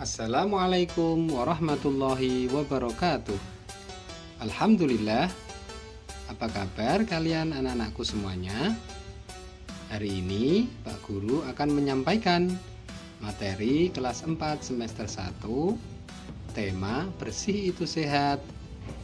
Assalamualaikum warahmatullahi wabarakatuh. Alhamdulillah. Apa kabar kalian anak-anakku semuanya? Hari ini Pak Guru akan menyampaikan materi kelas 4 semester 1, tema bersih itu sehat,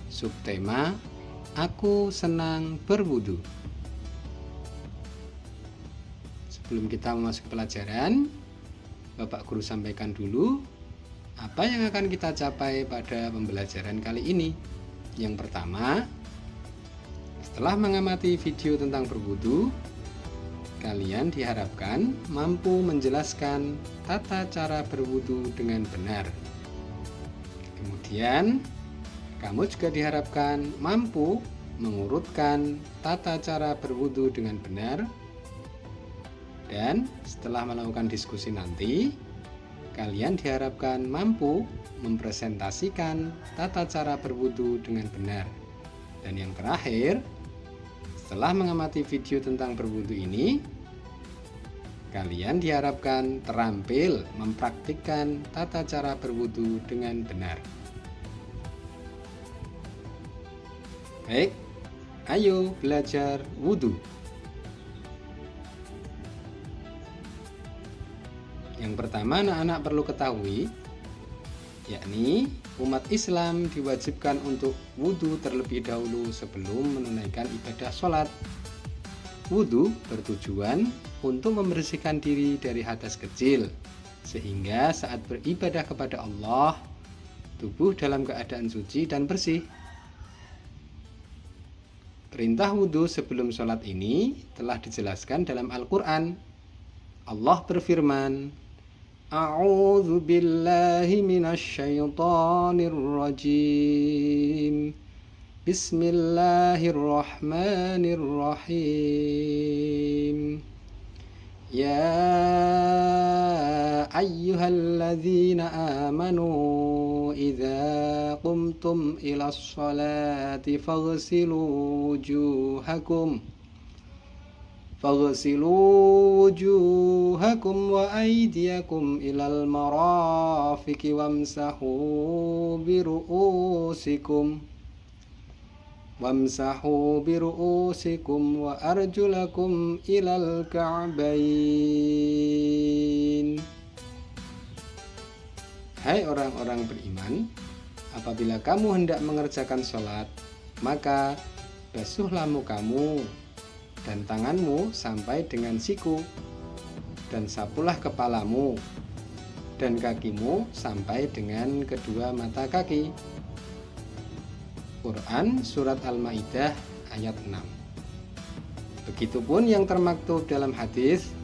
subtema aku senang berwudu. Sebelum kita memasuki pelajaran, Bapak Guru sampaikan dulu apa yang akan kita capai pada pembelajaran kali ini. Yang pertama, setelah mengamati video tentang berwudu, kalian diharapkan mampu menjelaskan tata cara berwudu dengan benar. Kemudian, kamu juga diharapkan mampu mengurutkan tata cara berwudu dengan benar. Dan setelah melakukan diskusi nanti, kalian diharapkan mampu mempresentasikan tata cara berwudu dengan benar. Dan yang terakhir, setelah mengamati video tentang berwudu ini, kalian diharapkan terampil mempraktikkan tata cara berwudu dengan benar. Baik, ayo belajar wudu. Yang pertama anak-anak perlu ketahui, yakni umat Islam diwajibkan untuk wudu terlebih dahulu sebelum menunaikan ibadah sholat. Wudu bertujuan untuk membersihkan diri dari hadas kecil, sehingga saat beribadah kepada Allah, tubuh dalam keadaan suci dan bersih. Perintah wudu sebelum sholat ini telah dijelaskan dalam Al-Quran. Allah berfirman, A'udzu billahi minasy syaithanir rajim. Bismillahirrahmanirrahim. Ya ayyuhalladzina amanu idza qumtum ilas sholati faghsilu wujuhakum wa aydiyakum ilal marafiqi wamsahu biru'usikum wa arjulakum ilal ka'bain. Hai orang-orang beriman, apabila kamu hendak mengerjakan sholat, maka basuhlah mukamu dan tanganmu sampai dengan siku, dan sapulah kepalamu dan kakimu sampai dengan kedua mata kaki. Quran Surat Al-Maidah ayat 6. Begitupun yang termaktub dalam hadis,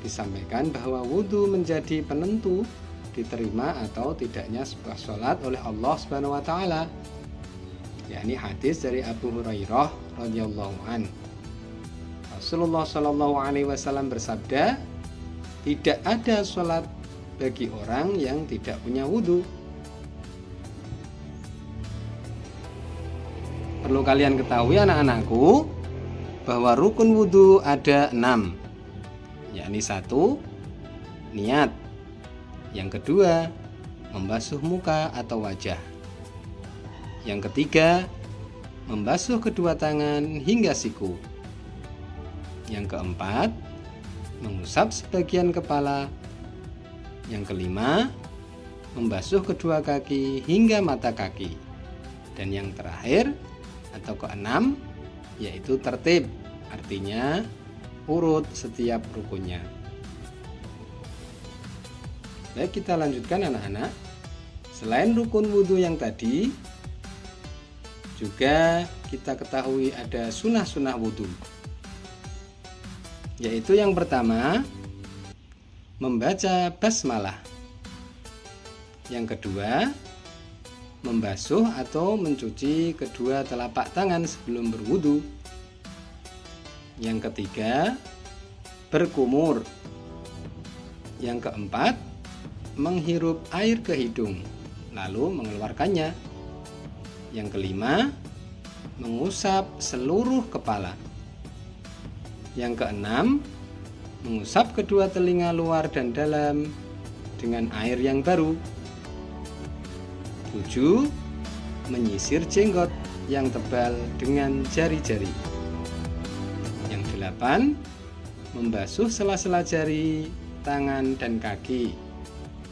disampaikan bahwa wudu menjadi penentu diterima atau tidaknya sebuah sholat oleh Allah Subhanahu wa Ta'ala, yakni hadis dari Abu Hurairah radhiyallahu anhu. Rasulullah Shallallahu Alaihi Wasallam bersabda, tidak ada sholat bagi orang yang tidak punya wudu. Perlu kalian ketahui anak-anakku, bahwa rukun wudu ada 6, yakni 1, niat. Yang kedua, membasuh muka atau wajah. Yang ketiga, membasuh kedua tangan hingga siku. Yang keempat, mengusap sebagian kepala. Yang kelima, membasuh kedua kaki hingga mata kaki. Dan yang terakhir atau keenam, yaitu tertib, artinya urut setiap rukunnya. Baik, kita lanjutkan anak-anak. Selain rukun wudu yang tadi, juga kita ketahui ada sunnah-sunnah wudu. Yaitu yang pertama, membaca basmalah. Yang kedua, membasuh atau mencuci kedua telapak tangan sebelum berwudu. Yang ketiga, berkumur. Yang keempat, menghirup air ke hidung lalu mengeluarkannya. Yang kelima, mengusap seluruh kepala. Yang keenam, mengusap kedua telinga luar dan dalam dengan air yang baru. 7. Menyisir jenggot yang tebal dengan jari-jari. Yang 8. Membasuh sela-sela jari, tangan, dan kaki.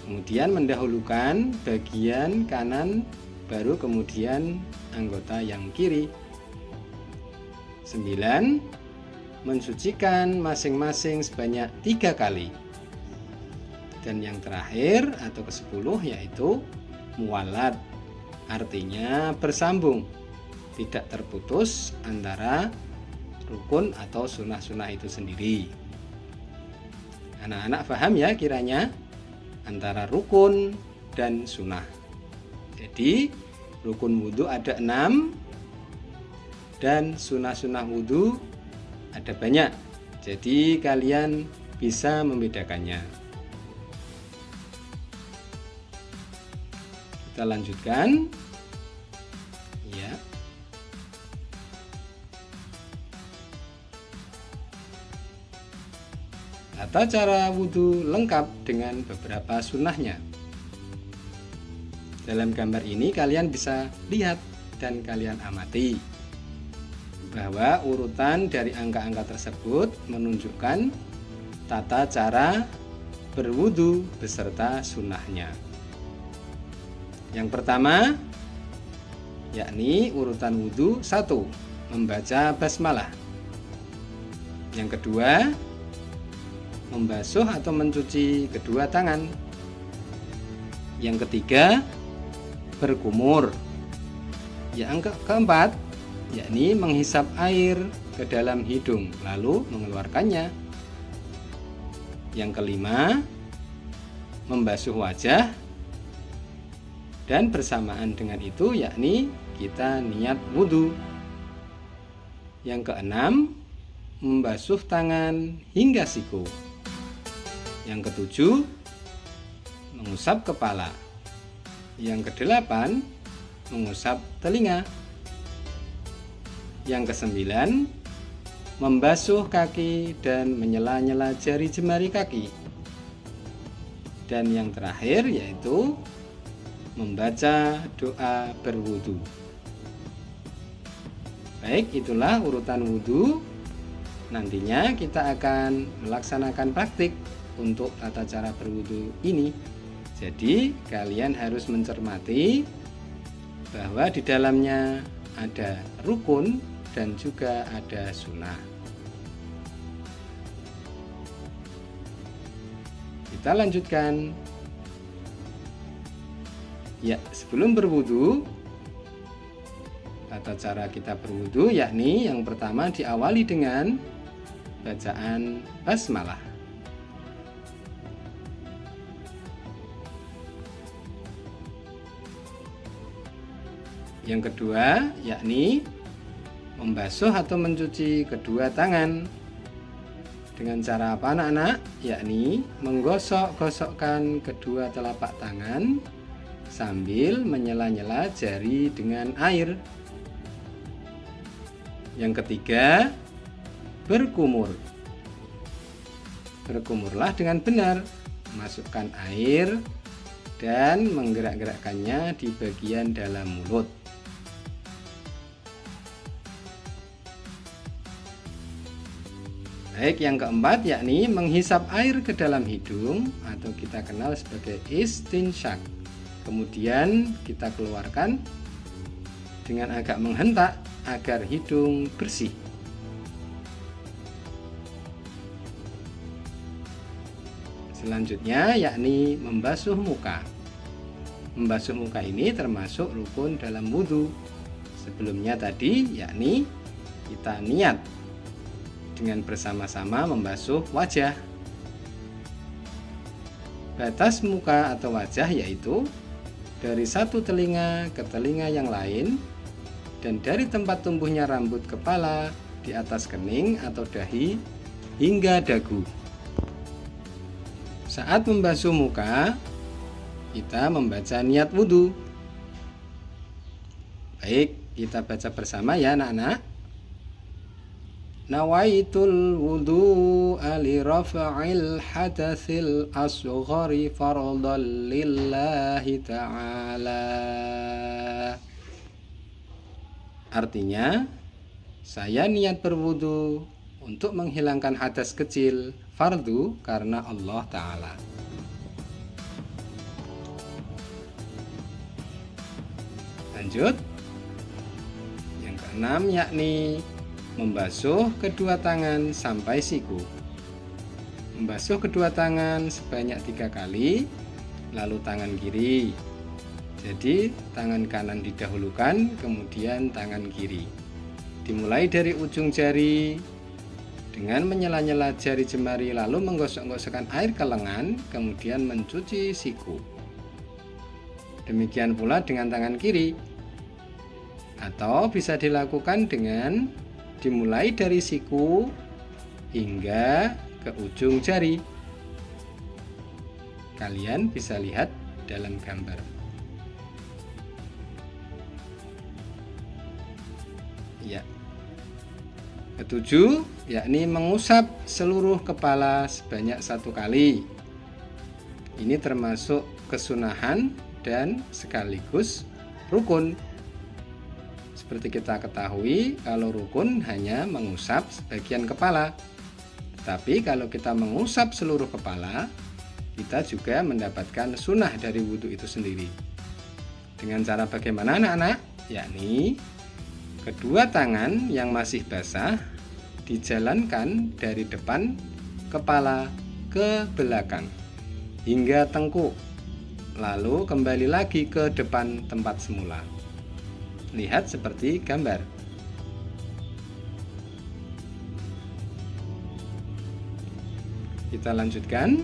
Kemudian mendahulukan bagian kanan, baru kemudian anggota yang kiri. 9. Mensucikan masing-masing sebanyak 3 kali. Dan yang terakhir atau ke-10 yaitu muwalat, artinya bersambung, tidak terputus antara rukun atau sunnah-sunnah itu sendiri. Anak-anak paham ya kiranya antara rukun dan sunnah. Jadi rukun wudhu ada 6 dan sunnah-sunnah wudhu ada banyak. Jadi kalian bisa membedakannya. Kita lanjutkan. Ya. Tata cara wudhu lengkap dengan beberapa sunnahnya. Dalam gambar ini kalian bisa lihat dan kalian amati bahwa urutan dari angka-angka tersebut menunjukkan tata cara berwudu beserta sunnahnya. Yang pertama yakni urutan wudu 1, membaca basmalah. Yang kedua, membasuh atau mencuci kedua tangan. Yang ketiga, berkumur. Yang keempat, yakni menghisap air ke dalam hidung lalu mengeluarkannya. Yang kelima, membasuh wajah, dan bersamaan dengan itu yakni kita niat wudhu. Yang keenam, membasuh tangan hingga siku. Yang ketujuh, mengusap kepala. Yang kedelapan, mengusap telinga. Yang kesembilan, membasuh kaki dan menyela-nyela jari jemari kaki. Dan yang terakhir yaitu membaca doa berwudu. Baik, itulah urutan wudu. Nantinya kita akan melaksanakan praktik untuk tata cara berwudu ini. Jadi kalian harus mencermati bahwa di dalamnya ada rukun dan juga ada sunnah. Kita lanjutkan. Ya, sebelum berwudu, tata cara kita berwudu yakni yang pertama diawali dengan bacaan basmalah. Yang kedua yakni membasuh atau mencuci kedua tangan. Dengan cara apa anak-anak? Yakni menggosok-gosokkan kedua telapak tangan sambil menyela-nyela jari dengan air. Yang ketiga, berkumur. Berkumurlah dengan benar, masukkan air dan menggerak-gerakkannya di bagian dalam mulut. Baik, yang keempat yakni menghisap air ke dalam hidung atau kita kenal sebagai istinsyak. Kemudian kita keluarkan dengan agak menghentak agar hidung bersih. Selanjutnya yakni membasuh muka. Membasuh muka ini termasuk rukun dalam wudhu. Sebelumnya tadi yakni kita niat dengan bersama-sama membasuh wajah. Batas muka atau wajah yaitu dari satu telinga ke telinga yang lain dan dari tempat tumbuhnya rambut kepala di atas kening atau dahi hingga dagu. Saat membasuh muka, kita membaca niat wudhu. Baik, kita baca bersama ya anak-anak. Nawaitul wudu'a li rafa'il hadatsil asghari fardhan lillahi ta'ala. Artinya, saya niat berwudu untuk menghilangkan hadas kecil, fardu karena Allah Ta'ala. Lanjut. Yang keenam yakni membasuh kedua tangan sampai siku. Membasuh kedua tangan sebanyak 3 kali, lalu tangan kiri. Jadi tangan kanan didahulukan, kemudian tangan kiri. Dimulai dari ujung jari dengan menyela-nyela jari jemari, lalu menggosok-gosokkan air ke lengan, kemudian mencuci siku. Demikian pula dengan tangan kiri. Atau bisa dilakukan dengan dimulai dari siku hingga ke ujung jari. Kalian bisa lihat dalam gambar. Ya. Ketujuh, yakni mengusap seluruh kepala sebanyak 1 kali. Ini termasuk kesunahan dan sekaligus rukun. Seperti kita ketahui, kalau rukun hanya mengusap sebagian kepala. Tapi kalau kita mengusap seluruh kepala, kita juga mendapatkan sunnah dari wudhu itu sendiri. Dengan cara bagaimana anak-anak? Yakni kedua tangan yang masih basah dijalankan dari depan kepala ke belakang hingga tengkuk, lalu kembali lagi ke depan tempat semula. Lihat seperti gambar. Kita lanjutkan.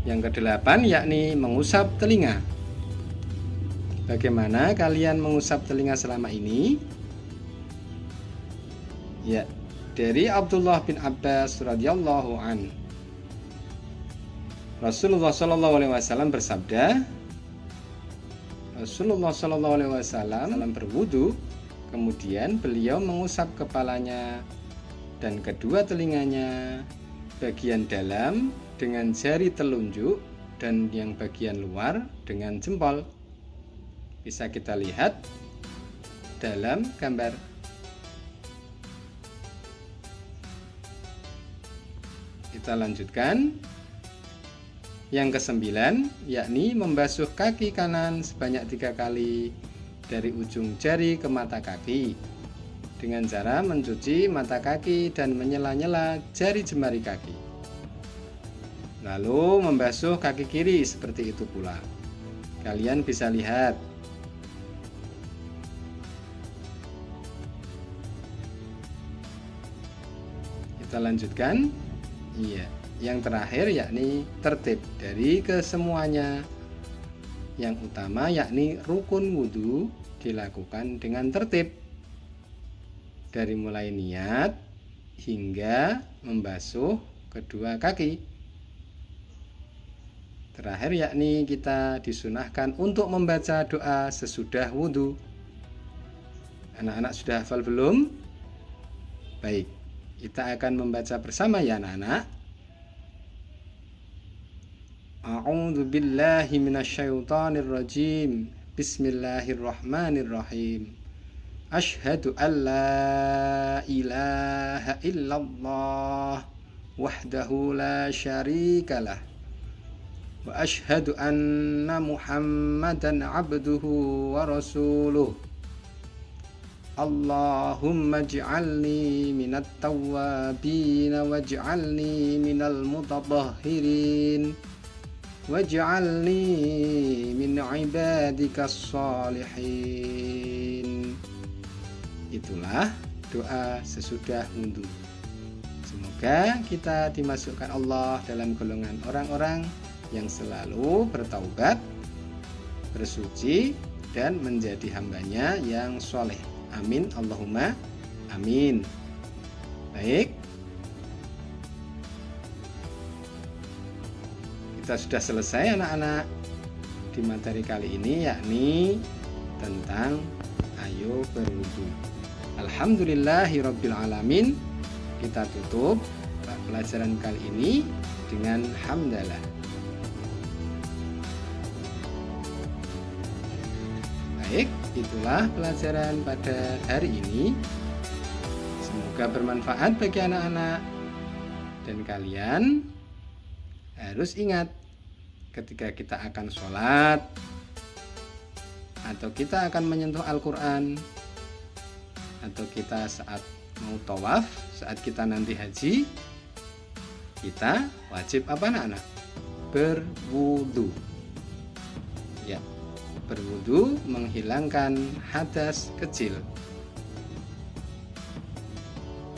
Yang ke-8 yakni mengusap telinga. Bagaimana kalian mengusap telinga selama ini? Ya, dari Abdullah bin Abbas radhiyallahu an, Rasulullah sallallahu alaihi wasallam bersabda, Rasulullah sallallahu alaihi wasallam berwudu, kemudian beliau mengusap kepalanya dan kedua telinganya, bagian dalam dengan jari telunjuk dan yang bagian luar dengan jempol. Bisa kita lihat dalam gambar. Kita lanjutkan. Yang ke-9 yakni membasuh kaki kanan sebanyak 3 kali dari ujung jari ke mata kaki dengan cara mencuci mata kaki dan menyela-nyela jari jemari kaki. Lalu membasuh kaki kiri seperti itu pula. Kalian bisa lihat. Kita lanjutkan. Iya, yang terakhir yakni tertib dari kesemuanya. Yang utama yakni rukun wudhu dilakukan dengan tertib. Dari mulai niat hingga membasuh kedua kaki. Terakhir yakni kita disunahkan untuk membaca doa sesudah wudhu. Anak-anak sudah hafal belum? Baik, kita akan membaca bersama ya anak-anak. A'udzu billahi minasyaitonir rajim. Bismillahirrahmanirrahim. Asyhadu an la ilaha illallah wahdahu la syarikalah wa asyhadu anna Muhammadan abduhu wa rasuluh. Allahumma ij'alni minat tawwabin waj'alni minal mutatahhirin waj'alni min ibadikas shalihin. Itulah doa sesudah wudhu. Semoga kita dimasukkan Allah dalam golongan orang-orang yang selalu bertaubat, bersuci, dan menjadi hambanya yang soleh. Amin, Allahumma amin. Baik, kita sudah selesai anak-anak di materi kali ini, yakni tentang ayo berwudu. Alhamdulillahirabbil alamin. Kita tutup pelajaran kali ini dengan hamdalah. Baik, itulah pelajaran pada hari ini. Semoga bermanfaat bagi anak-anak. Dan kalian harus ingat, ketika kita akan sholat atau kita akan menyentuh Al-Quran, atau kita saat mau tawaf, saat kita nanti haji, kita wajib apa anak-anak? Berwudu. Ya, berwudu menghilangkan hadas kecil.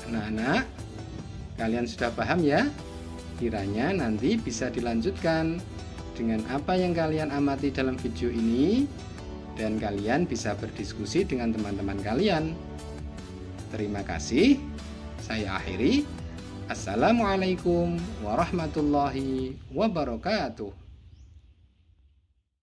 Anak-anak, kalian sudah paham ya? Kiranya nanti bisa dilanjutkan dengan apa yang kalian amati dalam video ini, dan kalian bisa berdiskusi dengan teman-teman kalian. Terima kasih. Saya akhiri. Assalamualaikum warahmatullahi wabarakatuh.